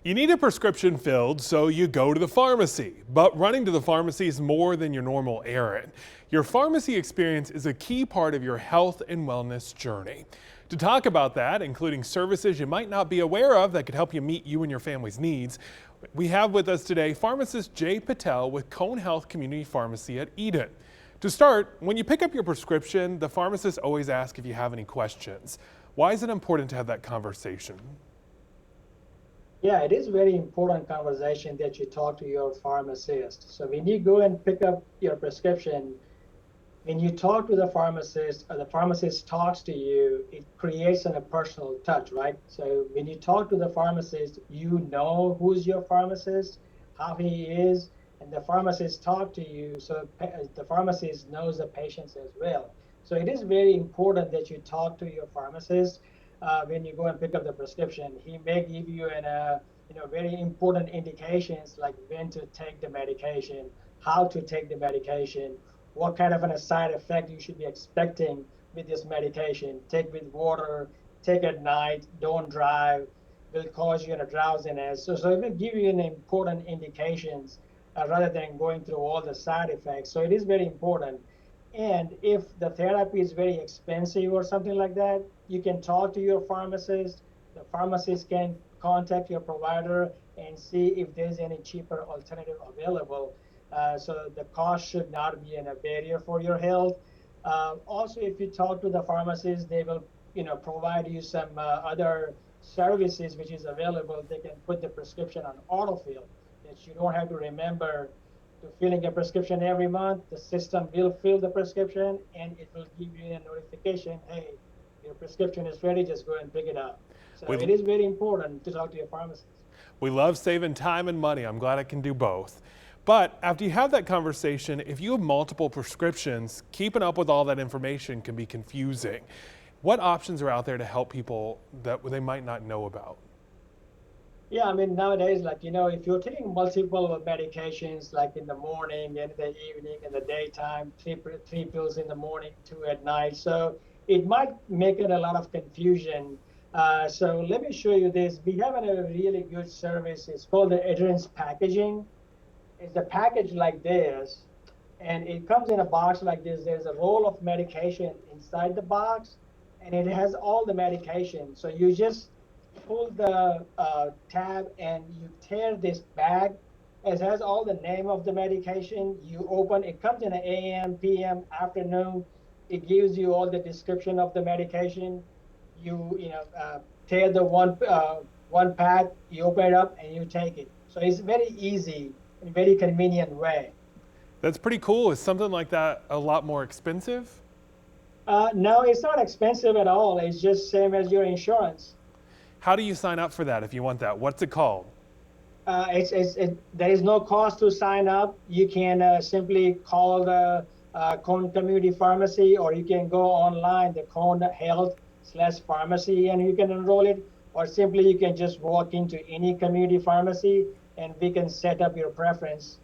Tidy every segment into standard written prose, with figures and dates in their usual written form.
You need a prescription filled, so you go to the pharmacy. But running to the pharmacy is more than your normal errand. Your pharmacy experience is a key part of your health and wellness journey. To talk about that, including services you might not be aware of that could help you meet you and your family's needs, we have with us today Pharmacist Jayshil Patel with Cone Health Community Pharmacy at Eden. To start, when you pick up your prescription, the pharmacist always asks if you have any questions. Why is it important to have that conversation? Yeah, it is very important conversation that you talk to your pharmacist. So when you go and pick up your prescription, when you talk to the pharmacist or the pharmacist talks to you, it creates a personal touch, right? So when you talk to the pharmacist, you know who's your pharmacist, how he is, and the pharmacist talk to you, so the pharmacist knows the patients as well. So it is very important that you talk to your pharmacist when you go and pick up the prescription. He may give you very important indications like when to take the medication, how to take the medication, what kind of a side effect you should be expecting with this medication. Take with water, take at night, don't drive, will cause you a drowsiness. So it will give you an important indications rather than going through all the side effects. So it is very important. And if the therapy is very expensive or something like that, you can talk to your pharmacist. The pharmacist can contact your provider and see if there's any cheaper alternative available. So the cost should not be a barrier for your health. Also, if you talk to the pharmacist, they will, provide you some other services which is available. They can put the prescription on autofill, that you don't have to remember to filling a prescription every month. The system will fill the prescription and it will give you a notification, hey, your prescription is ready, just go and pick it up. So it is very important to talk to your pharmacist. We love saving time and money. I'm glad I can do both. But after you have that conversation, if you have multiple prescriptions, keeping up with all that information can be confusing. What options are out there to help people that they might not know about? Yeah, I mean, nowadays, if you're taking multiple medications, like in the morning, in the evening, in the daytime, three pills in the morning, two at night. So it might make it a lot of confusion. So let me show you this. We have a really good service. It's called the adherence packaging. It's a package like this, and it comes in a box like this. There's a roll of medication inside the box, and it has all the medication. So you just pull the tab and you tear this bag. It has all the name of the medication. You open, it comes in an AM, PM, afternoon. It gives you all the description of the medication. Tear the one pack, you open it up and you take it. So it's very easy and very convenient way. That's pretty cool. Is something like that a lot more expensive? No, it's not expensive at all. It's just same as your insurance. How do you sign up for that if you want that? What's it called? There is no cost to sign up. You can simply call the Cone Community Pharmacy, or you can go online, the Cone Health/Pharmacy, and you can enroll it. Or simply you can just walk into any community pharmacy and we can set up your preference.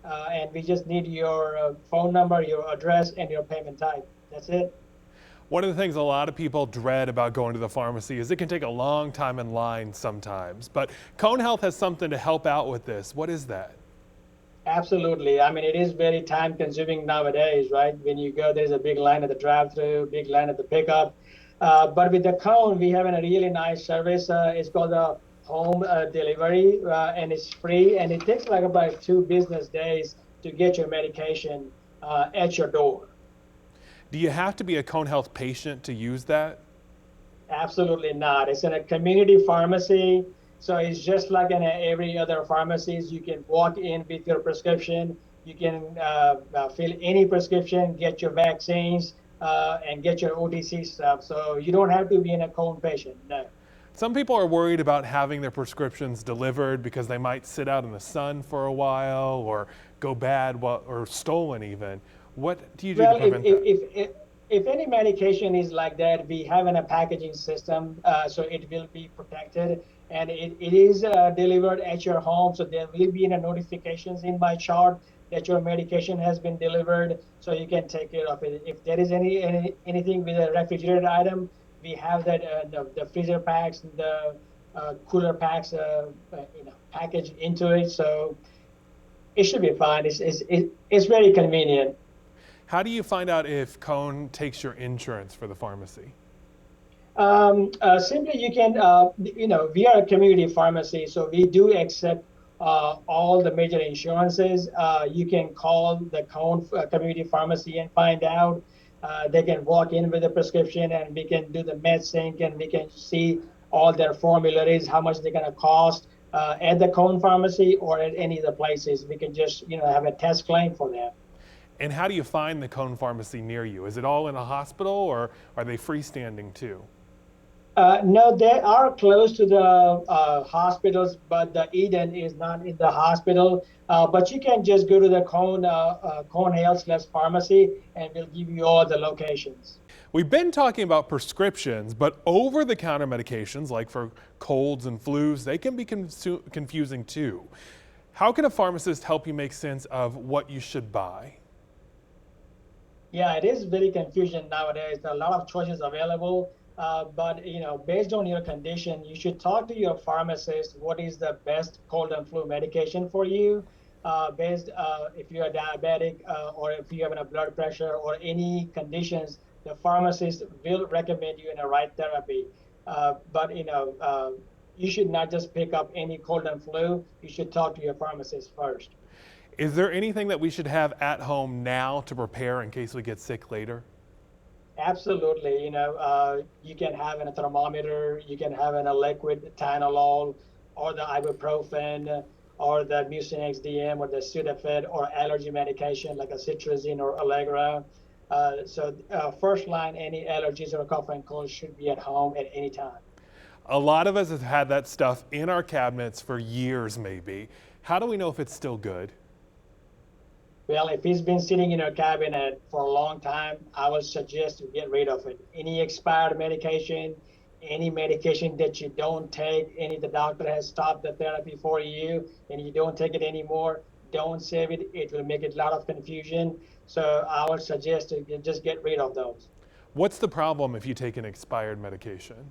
And we just need your phone number, your address, and your payment type. That's it. One of the things a lot of people dread about going to the pharmacy is it can take a long time in line sometimes. But Cone Health has something to help out with this. What is that? Absolutely. I mean, it is very time consuming nowadays, right? When you go, there's a big line at the drive-through, big line at the pickup. But with the Cone, we have a really nice service. It's called the home delivery, and it's free. And it takes like about 2 business days to get your medication at your door. Do you have to be a Cone Health patient to use that? Absolutely not. It's in a community pharmacy. So it's just like in every other pharmacies. You can walk in with your prescription. You can fill any prescription, get your vaccines, and get your OTC stuff. So you don't have to be in a Cone patient, no. Some people are worried about having their prescriptions delivered because they might sit out in the sun for a while or go bad or stolen even. What do you do to prevent that? If any medication is like that, we have a packaging system, so it will be protected, and it is delivered at your home. So there will be notifications in my chart that your medication has been delivered, so you can take care of it. If there is anything with a refrigerated item, we have that the freezer packs, the cooler packs, packaged into it. So it should be fine. It's very convenient. How do you find out if Cone takes your insurance for the pharmacy? Simply, you can, we are a community pharmacy, so we do accept all the major insurances. You can call the Cone Community Pharmacy and find out. They can walk in with a prescription, and we can do the med sync, and we can see all their formularies, how much they're going to cost at the Cone Pharmacy or at any of the places. We can just, have a test claim for them. And how do you find the Cone Pharmacy near you? Is it all in a hospital or are they freestanding too? No, they are close to the hospitals, but the Eden is not in the hospital. But you can just go to the Cone Health/pharmacy, and we'll give you all the locations. We've been talking about prescriptions, but over the counter medications, like for colds and flus, they can be confusing too. How can a pharmacist help you make sense of what you should buy? Yeah, it is very confusion nowadays. There are a lot of choices available, but based on your condition, you should talk to your pharmacist. What is the best cold and flu medication for you? Based if you are diabetic or if you have a blood pressure or any conditions, the pharmacist will recommend you in a right therapy. But you should not just pick up any cold and flu. You should talk to your pharmacist first. Is there anything that we should have at home now to prepare in case we get sick later? Absolutely. You can have a thermometer, you can have a liquid Tylenol or the ibuprofen or the Mucinex DM or the Sudafed or allergy medication like a cetirizine or Allegra. First line, any allergies or cough and cold should be at home at any time. A lot of us have had that stuff in our cabinets for years maybe. How do we know if it's still good? Well, if it's been sitting in your cabinet for a long time, I would suggest you get rid of it. Any expired medication, any medication that you don't take, any the doctor has stopped the therapy for you and you don't take it anymore, don't save it. It will make a lot of confusion. So I would suggest you just get rid of those. What's the problem if you take an expired medication?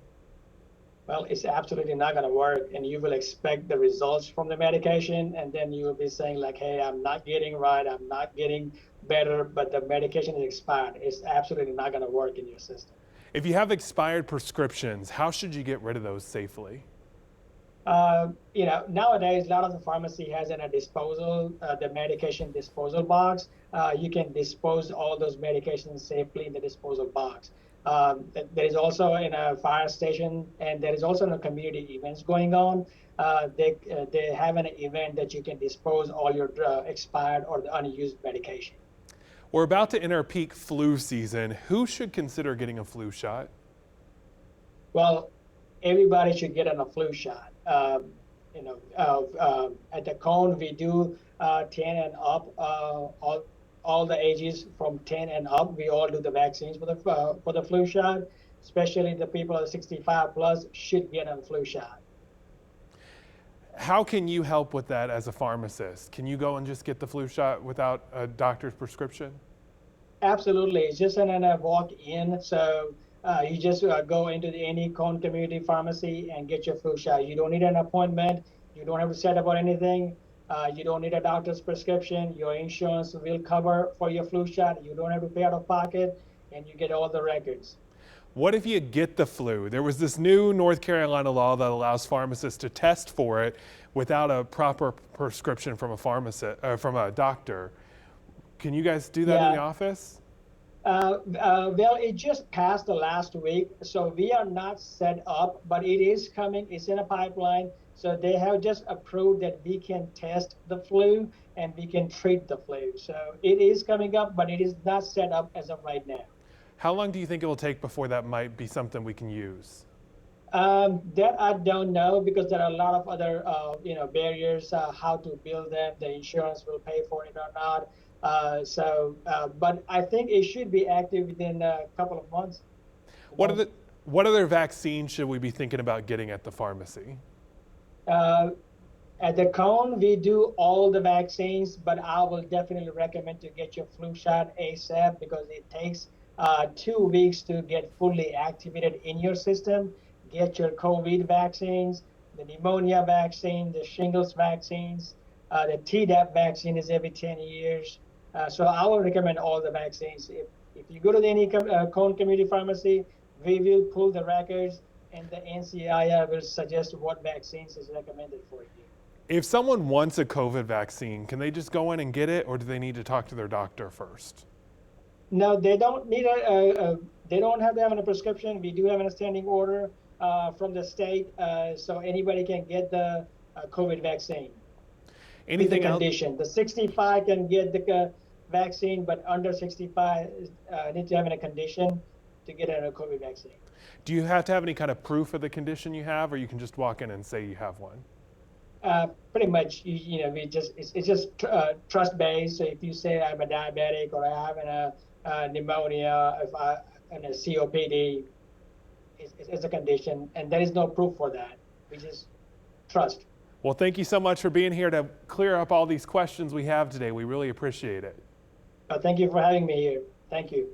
Well, it's absolutely not going to work, and you will expect the results from the medication, and then you will be saying like, "Hey, I'm not getting right, I'm not getting better," but the medication is expired. It's absolutely not going to work in your system. If you have expired prescriptions, how should you get rid of those safely? Nowadays, a lot of the pharmacy has in a disposal, the medication disposal box. You can dispose all those medications safely in the disposal box. There is also in a fire station, and there is also in a community events going on. They have an event that you can dispose all your expired or the unused medication. We're about to enter peak flu season. Who should consider getting a flu shot? Well, everybody should get a flu shot. At the Cone, we do 10 and up, all the ages from 10 and up. We all do the vaccines for the flu shot. Especially the people of 65 plus should get a flu shot. How can you help with that as a pharmacist? Can you go and just get the flu shot without a doctor's prescription? Absolutely, it's just a walk in. So you just go into any Cone community pharmacy and get your flu shot. You don't need an appointment. You don't have to set up or anything. You don't need a doctor's prescription. Your insurance will cover for your flu shot. You don't have to pay out of pocket, and you get all the records. What if you get the flu? There was this new North Carolina law that allows pharmacists to test for it without a proper prescription from a pharmacist, from a doctor. Can you guys do that in the office? Well, it just passed the last week, so we are not set up, but it is coming. It's in a pipeline. So they have just approved that we can test the flu and we can treat the flu. So it is coming up, but it is not set up as of right now. How long do you think it will take before that might be something we can use? That I don't know because there are a lot of other barriers, how to build them, the insurance will pay for it or not. But I think it should be active within a couple of months. What other vaccines should we be thinking about getting at the pharmacy? At the Cone, we do all the vaccines, but I will definitely recommend to get your flu shot ASAP because it takes 2 weeks to get fully activated in your system. get your COVID vaccines, the pneumonia vaccine, the shingles vaccines, the Tdap vaccine is every 10 years. So I would recommend all the vaccines. If you go to any Cone Community Pharmacy, we will pull the records and the NCIR will suggest what vaccines is recommended for you. If someone wants a COVID vaccine, can they just go in and get it, or do they need to talk to their doctor first? No, they don't need they don't have to have a prescription. We do have a standing order from the state, so anybody can get the COVID vaccine. Anything else? Condition. The 65 can get the vaccine, but under 65 need to have a condition to get a COVID vaccine. Do you have to have any kind of proof of the condition you have, or you can just walk in and say you have one? Pretty much, we just it's just trust based. So if you say I'm a diabetic or I have a pneumonia, if I and a COPD, it's a condition, and there is no proof for that. We just trust. Well, thank you so much for being here to clear up all these questions we have today. We really appreciate it. Thank you for having me here. Thank you.